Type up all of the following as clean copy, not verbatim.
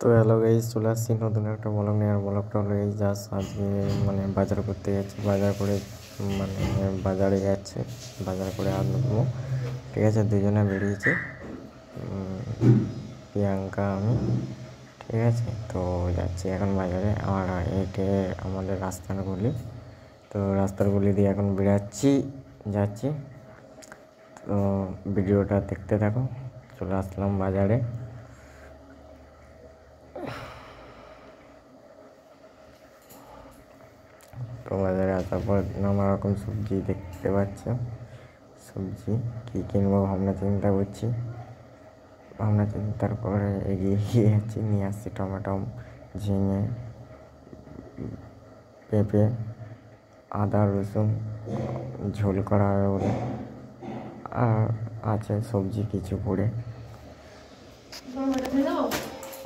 তো hello guys, চলে আসছি নতুন একটা ব্লগ নিয়ে। আর ব্লগটা হলো এই জাস্ট আজকে বাজার করতে যাচ্ছি। বাজার করে বাজারে যাচ্ছে, বাজার করে আনবো। ঠিক আছে, দুজনে বেরিয়েছি, প্রিয়াঙ্কা আমি। ঠিক আছে, তো যাচ্ছি এখন বাজারে। আর এটে আমাদের রাস্তার গলি, তো রাস্তার গলি দিয়ে এখন যাচ্ছি। তো ভিডিওটা দেখতে থাকো। চলে আসলাম বাজারে। তো বাজারে আসার পর নানা রকম সবজি দেখতে পাচ্ছ। সবজি কী কিনবো ভাবনা চিন্তার পরে এগিয়ে যাচ্ছি। নিয়ে আসছি টমেটো, ঝিঙে, পেঁপে, আদা রসুন ঝোল করা হবে বলে। আর আছে সবজি কিছু পড়ে।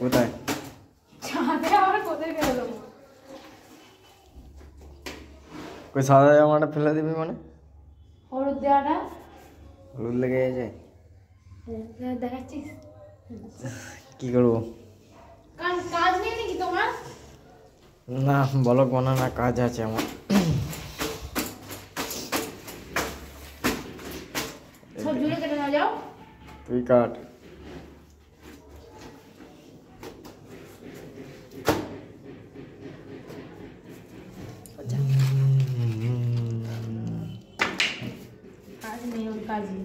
কোথায় কই সাদা জামাটা ফেলে দিবি? মানে হলুদ দেওয়াটা হলুদ লেগে যায়, দেখাচ্ছিস? কি করবো? কাজ নেই নাকি তোমার? না, ব্লগ বানানোর কাজ আছে আমার। সব জুড়ে কেটে না যাও, তুই কাট। কাজ নেই, ওর কাজই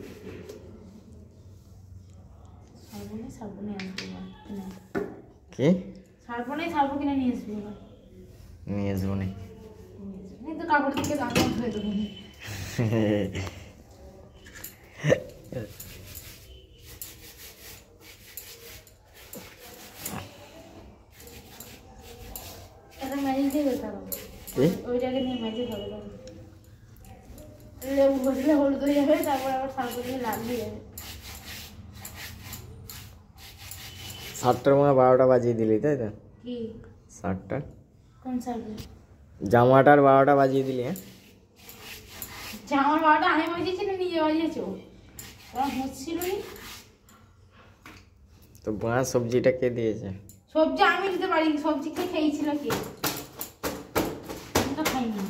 সারবো কি সারবো কিনে নিয়ে আসবি। নিয়ে আসবো নি? তো কাপড় থেকে দাঁড়িয়ে ধুয়ে দেবো। একটা ম্যাজিক দিয়ে যেতে হবে, ওই জায়গায় নিয়ে ম্যাজিক হবে। লেবু বসলে হলুদ হয়ে যাবে, তারপর আবার সারবো দিয়ে লাল হয়ে যাবে। 7টার মধ্যে 12টা বাজিয়ে দিলি, তাই তো? কি 7টা? কোন সারবে? জামাটার 12টা বাজিয়ে দিলি? হ্যাঁ, জামার 12টা আমি বাজিয়েছি না নিজে বাজিয়েছো? ওরা হচ্ছিল নি তো বাঁ সবজিটা কে দিয়েছে? সবজি আমি দিতে পারি, সবজি কে খেয়েছিল? কে? আমি তো খাইনি।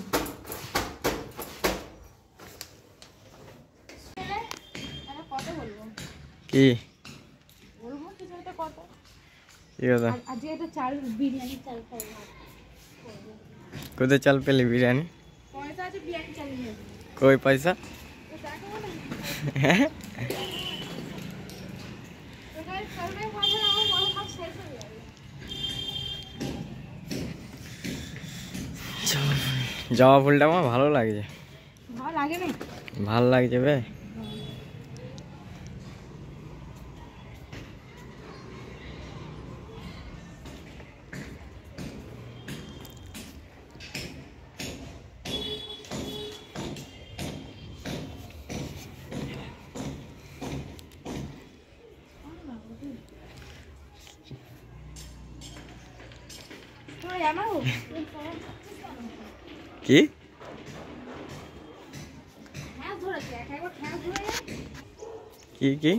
কত বলবো? কি বলবো কিছু একটা কত? কি কথা? আজকে একটা চাল বিরিয়ানি চাল খাবো। কোথায় চাল পেলি বিরিয়ানি? পয়সা আছে, বিরিয়ানি চাল নিয়ে আসবো। কই পয়সা? হ্যাঁ, জবা ফুলটা আমার ভালো লাগছে। ভালো লাগে না? ভালো লাগছে বে। কি কি কি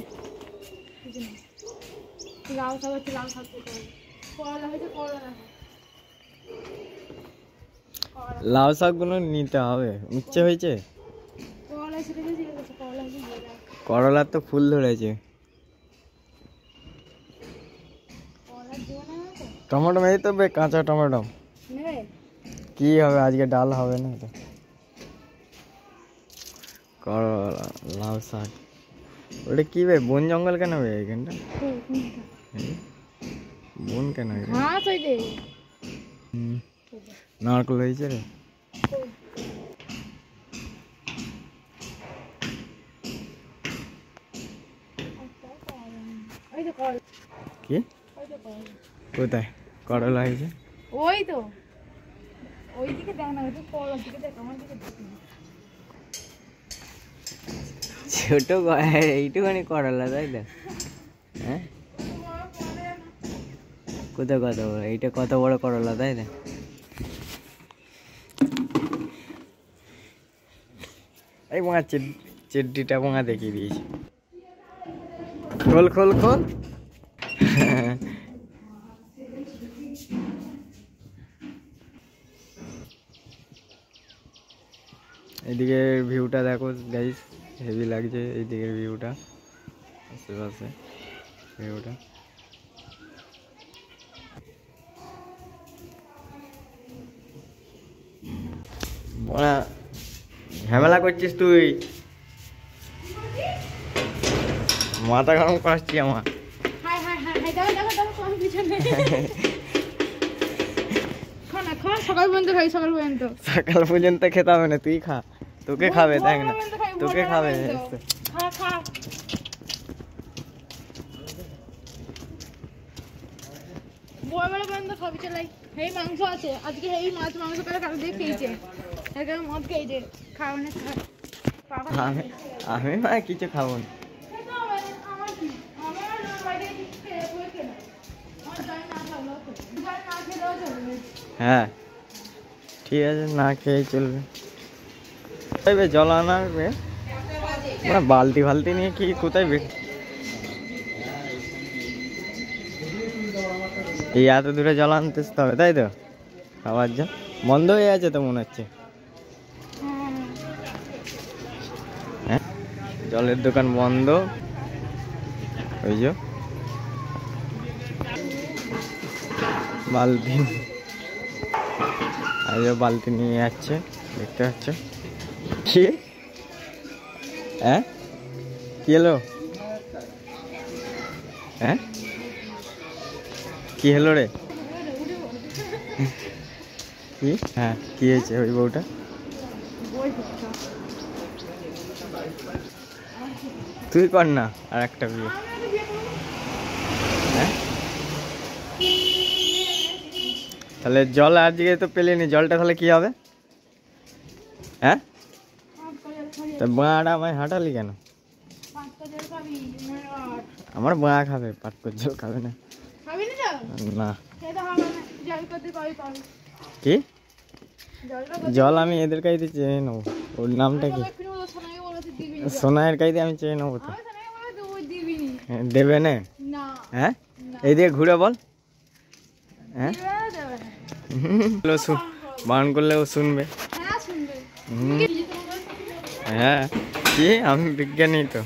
লাউ শাক হচ্ছে, লাউ শাক করলা হয়েছে, করলা লাউ শাকগুলো নিতে হবে। উচ্ছে হয়েছে, করলা সেটা করলা হয়েছে। করলার তো ফুল ধরেছে। টমেটো মেয়ে তো বে, কাঁচা টমেটো কি হবে আজকে? ডাল হবে না তো? করলা, লাউ শাক, ওটা কি বে? বন জঙ্গল কেন বে এখানটা? বন কেন? নারকেল হয়েছে রে। কি কোথায় করলা হয়েছে? ওই তো ওই দিকে দেখ না, করলার দিকে দেখ, আমার দিকে দেখ। ছোট এইটুখানি করলা, তাই তো? হ্যাঁ, কোথায় কত বড়? এইটা কত বড় করলা, তাই তো? এই বোঙা চেড্ডিটা বোঙা দেখিয়ে দিয়েছি। খোল খোল খোল। এদিকের ভিউটা দেখো গাইস, হেভি লাগছে এইদিকের ভিউটা, আশেপাশে ভিউটা। বড়া ঝামেলা করছিস তুই, মাথা গরম করছি আমার। হাই হাই হাই হাই, দাও দাও দাও, কোন পিছনে খানা খা, সকাল পর্যন্ত খাই, সকাল পর্যন্ত। সকাল পর্যন্ত খেতে হবে না, তুই খা, তোকে খাবে দেখ না, তোকে খাবে। খা খা। বড় পর্যন্ত খাবি, চলাই। এই মাংস আছে আজকে, এই মাছ মাংস করে কাল দিয়ে খেয়েছে, এখানে মদ খেয়েছে, খাও না খা। আমি মা কিছু খাবো না। আমার কি, আমার বাইরে খেয়ে বসে না, আমার যাই না খাওয়া, যাই না খেলেও চলবে। হ্যাঁ ঠিক আছে, না খেয়ে চলবে। জল আনাবে, বালতি ফালতি নিয়ে কি কোথায় এই এত দূরে জল আনতে আসতে হবে, তাই তো? খাবার জল বন্ধ হয়ে আছে তো মনে হচ্ছে। হ্যাঁ, জলের দোকান বন্ধ, ওই যে বালতি, বালতি নিয়ে যাচ্ছে, দেখতে পাচ্ছ। কি হ্যাঁ, কি হলো? হ্যাঁ কি হলো রে? কি? হ্যাঁ কি হয়েছে ওই বউটা? তুই কর না আর একটা বিয়ে। হ্যাঁ তাহলে জল আজকে তো পেলেনি, জলটা তাহলে কি হবে? হ্যাঁ তা বাঁড়া আমায় হাঁটালি কেন? আমার বাঁ খাবে, পাটকর জল খাবে না। না কি জল আমি এদের কাইতে চেয়ে নেবো, ওর নামটা কি? সোনাইয়ের কাইতে আমি চেয়ে নেবো তো। দেবে না? হ্যাঁ এইদিকে ঘুরে বল। হ্যাঁ বান করলে ও শুনবে। হ্যাঁ কি আমি বিজ্ঞানী তো।